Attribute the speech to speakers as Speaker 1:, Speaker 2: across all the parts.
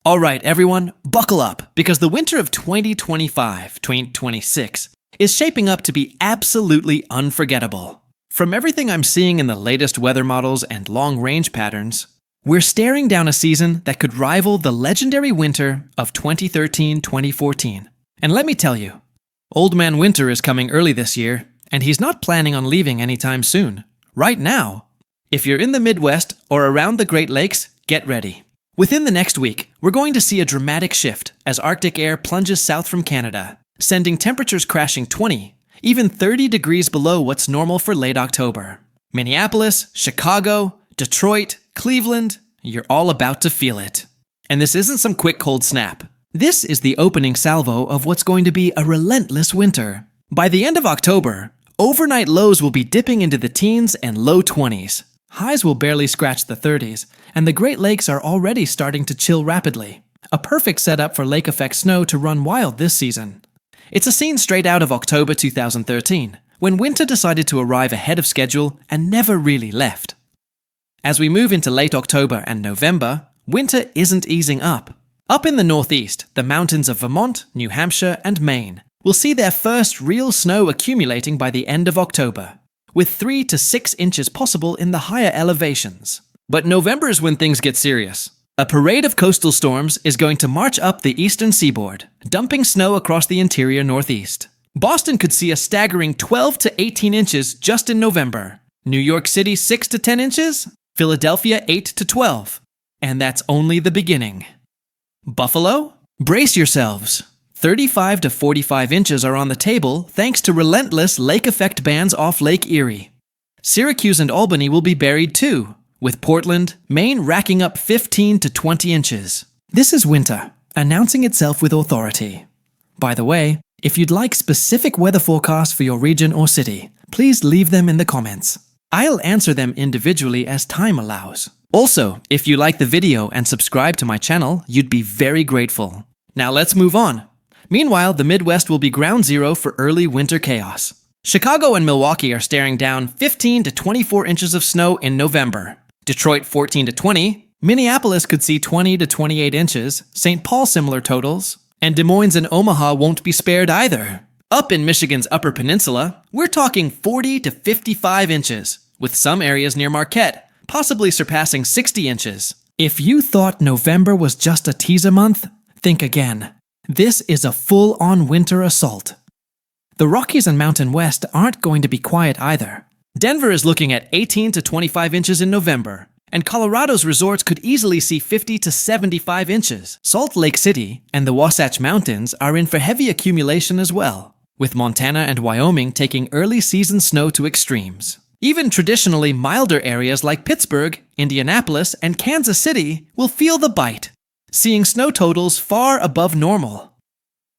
Speaker 1: All right, everyone, buckle up, because the winter of 2025-2026 is shaping up to be absolutely unforgettable. From everything I'm seeing in the latest weather models and long-range patterns, we're staring down a season that could rival the legendary winter of 2013-2014. And let me tell you, Old Man Winter is coming early this year, and he's not planning on leaving anytime soon. Right now, if you're in the Midwest or around the Great Lakes, get ready. Within the next week, we're going to see a dramatic shift as Arctic air plunges south from Canada, sending temperatures crashing 20, even 30 degrees below what's normal for late October. Minneapolis, Chicago, Detroit, Cleveland, you're all about to feel it. And this isn't some quick cold snap. This is the opening salvo of what's going to be a relentless winter. By the end of October, overnight lows will be dipping into the teens and low 20s. Highs will barely scratch the 30s, and the Great Lakes are already starting to chill rapidly. A perfect setup for lake effect snow to run wild this season. It's a scene straight out of October 2013, when winter decided to arrive ahead of schedule and never really left. As we move into late October and November, winter isn't easing up. Up in the northeast, the mountains of Vermont, New Hampshire, and Maine will see their first real snow accumulating by the end of October, with 3 to 6 inches possible in the higher elevations. But November is when things get serious. A parade of coastal storms is going to march up the eastern seaboard, dumping snow across the interior northeast. Boston could see a staggering 12 to 18 inches just in November. New York City 6 to 10 inches, Philadelphia 8 to 12. And that's only the beginning. Buffalo? Brace yourselves. 35 to 45 inches are on the table thanks to relentless lake effect bands off Lake Erie. Syracuse and Albany will be buried too, with Portland, Maine racking up 15 to 20 inches. This is winter, announcing itself with authority. By the way, if you'd like specific weather forecasts for your region or city, please leave them in the comments. I'll answer them individually as time allows. Also, if you like the video and subscribe to my channel, you'd be very grateful. Now let's move on. Meanwhile, the Midwest will be ground zero for early winter chaos. Chicago and Milwaukee are staring down 15 to 24 inches of snow in November. Detroit 14 to 20. Minneapolis could see 20 to 28 inches. St. Paul similar totals. And Des Moines and Omaha won't be spared either. Up in Michigan's Upper Peninsula, we're talking 40 to 55 inches, with some areas near Marquette possibly surpassing 60 inches. If you thought November was just a teaser month, think again. This is a full-on winter assault. The Rockies and Mountain West aren't going to be quiet either. Denver is looking at 18 to 25 inches in November, and Colorado's resorts could easily see 50 to 75 inches. Salt Lake City and the Wasatch Mountains are in for heavy accumulation as well, with Montana and Wyoming taking early season snow to extremes. Even traditionally milder areas like Pittsburgh, Indianapolis, and Kansas City will feel the bite, seeing snow totals far above normal.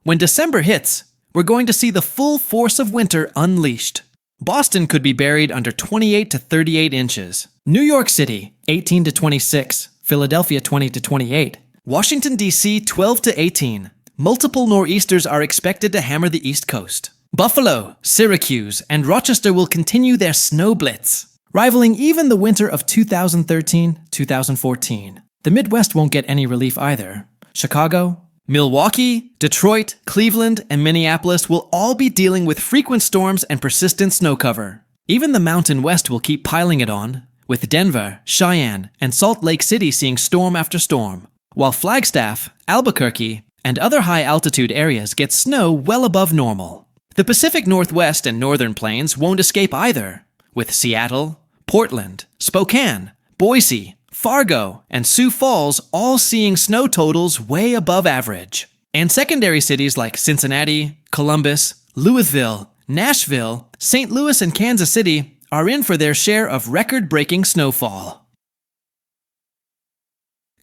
Speaker 1: When December hits, we're going to see the full force of winter unleashed. Boston could be buried under 28 to 38 inches. New York City, 18 to 26. Philadelphia, 20 to 28. Washington, D.C., 12 to 18. Multiple nor'easters are expected to hammer the East Coast. Buffalo, Syracuse, and Rochester will continue their snow blitz, rivaling even the winter of 2013-2014. The Midwest won't get any relief either. Chicago, Milwaukee, Detroit, Cleveland, and Minneapolis will all be dealing with frequent storms and persistent snow cover. Even the Mountain West will keep piling it on, with Denver, Cheyenne, and Salt Lake City seeing storm after storm, while Flagstaff, Albuquerque, and other high-altitude areas get snow well above normal. The Pacific Northwest and Northern Plains won't escape either, with Seattle, Portland, Spokane, Boise, Fargo, and Sioux Falls all seeing snow totals way above average. And secondary cities like Cincinnati, Columbus, Louisville, Nashville, St. Louis, and Kansas City are in for their share of record-breaking snowfall.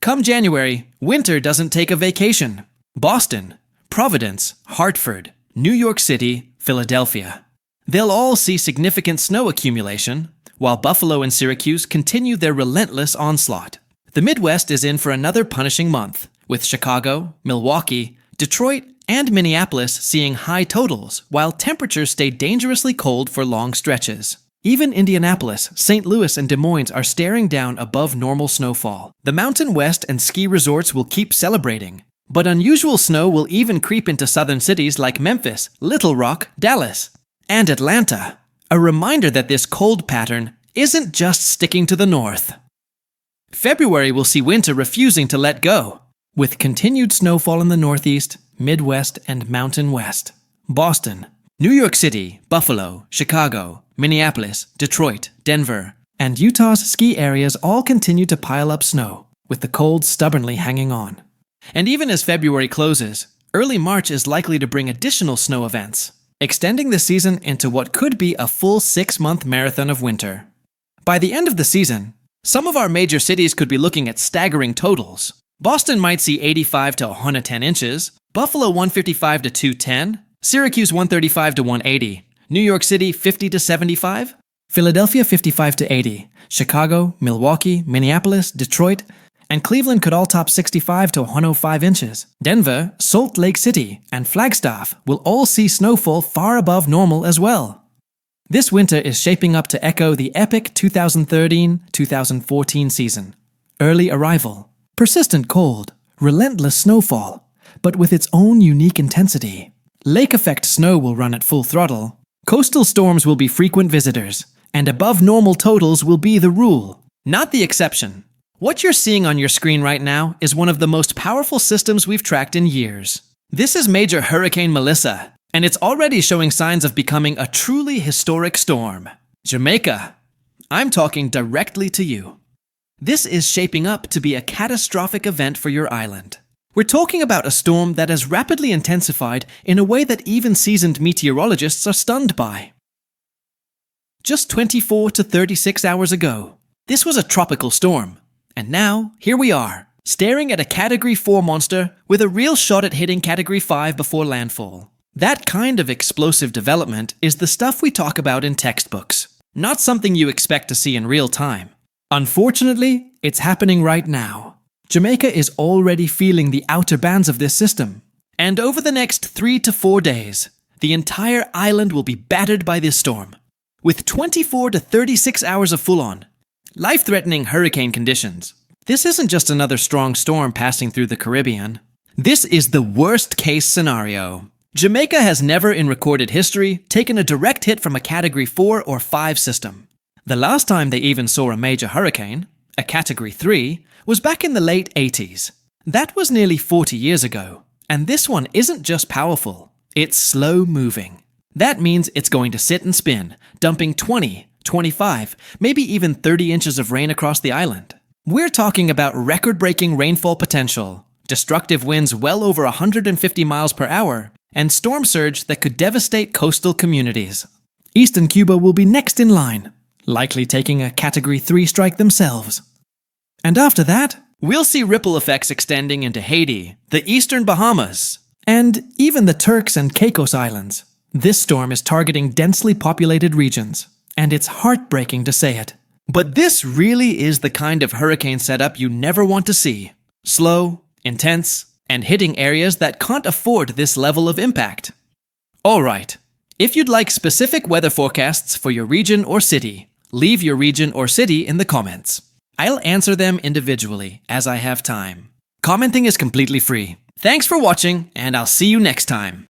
Speaker 1: Come January, winter doesn't take a vacation. Boston, Providence, Hartford, New York City, Philadelphia. They'll all see significant snow accumulation, while Buffalo and Syracuse continue their relentless onslaught. The Midwest is in for another punishing month, with Chicago, Milwaukee, Detroit, and Minneapolis seeing high totals, while temperatures stay dangerously cold for long stretches. Even Indianapolis, St. Louis, and Des Moines are staring down above normal snowfall. The Mountain West and ski resorts will keep celebrating. But unusual snow will even creep into southern cities like Memphis, Little Rock, Dallas, and Atlanta. A reminder that this cold pattern isn't just sticking to the north. February will see winter refusing to let go, with continued snowfall in the Northeast, Midwest, and Mountain West. Boston, New York City, Buffalo, Chicago, Minneapolis, Detroit, Denver, and Utah's ski areas all continue to pile up snow, with the cold stubbornly hanging on. And even as February closes, early March is likely to bring additional snow events, extending the season into what could be a full 6-month marathon of winter. By the end of the season, some of our major cities could be looking at staggering totals. Boston might see 85 to 110 inches, Buffalo 155 to 210, Syracuse 135 to 180, New York City 50 to 75, Philadelphia 55 to 80, Chicago, Milwaukee, Minneapolis, Detroit, and Cleveland could all top 65 to 105 inches. Denver, Salt Lake City, and Flagstaff will all see snowfall far above normal as well. This winter is shaping up to echo the epic 2013-2014 season. Early arrival, persistent cold, relentless snowfall, but with its own unique intensity. Lake effect snow will run at full throttle. Coastal storms will be frequent visitors, and above normal totals will be the rule, not the exception. What you're seeing on your screen right now is one of the most powerful systems we've tracked in years. This is Major Hurricane Melissa, and it's already showing signs of becoming a truly historic storm. Jamaica, I'm talking directly to you. This is shaping up to be a catastrophic event for your island. We're talking about a storm that has rapidly intensified in a way that even seasoned meteorologists are stunned by. Just 24 to 36 hours ago, this was a tropical storm. And now, here we are, staring at a Category 4 monster with a real shot at hitting Category 5 before landfall. That kind of explosive development is the stuff we talk about in textbooks, not something you expect to see in real time. Unfortunately, it's happening right now. Jamaica is already feeling the outer bands of this system. And over the next 3 to 4 days, the entire island will be battered by this storm, with 24 to 36 hours of full-on, life-threatening hurricane conditions. This isn't just another strong storm passing through the Caribbean. This is the worst-case scenario. Jamaica has never in recorded history taken a direct hit from a Category 4 or 5 system. The last time they even saw a major hurricane, a Category 3, was back in the late 80s. That was nearly 40 years ago. And this one isn't just powerful, it's slow-moving. That means it's going to sit and spin, dumping 20, 25, maybe even 30 inches of rain across the island. We're talking about record-breaking rainfall potential, destructive winds well over 150 miles per hour, and storm surge that could devastate coastal communities. Eastern Cuba will be next in line, likely taking a Category 3 strike themselves. And after that, we'll see ripple effects extending into Haiti, the eastern Bahamas, and even the Turks and Caicos Islands. This storm is targeting densely populated regions, and it's heartbreaking to say it. But this really is the kind of hurricane setup you never want to see. Slow, intense, and hitting areas that can't afford this level of impact. Alright, if you'd like specific weather forecasts for your region or city, leave your region or city in the comments. I'll answer them individually as I have time. Commenting is completely free. Thanks for watching, and I'll see you next time.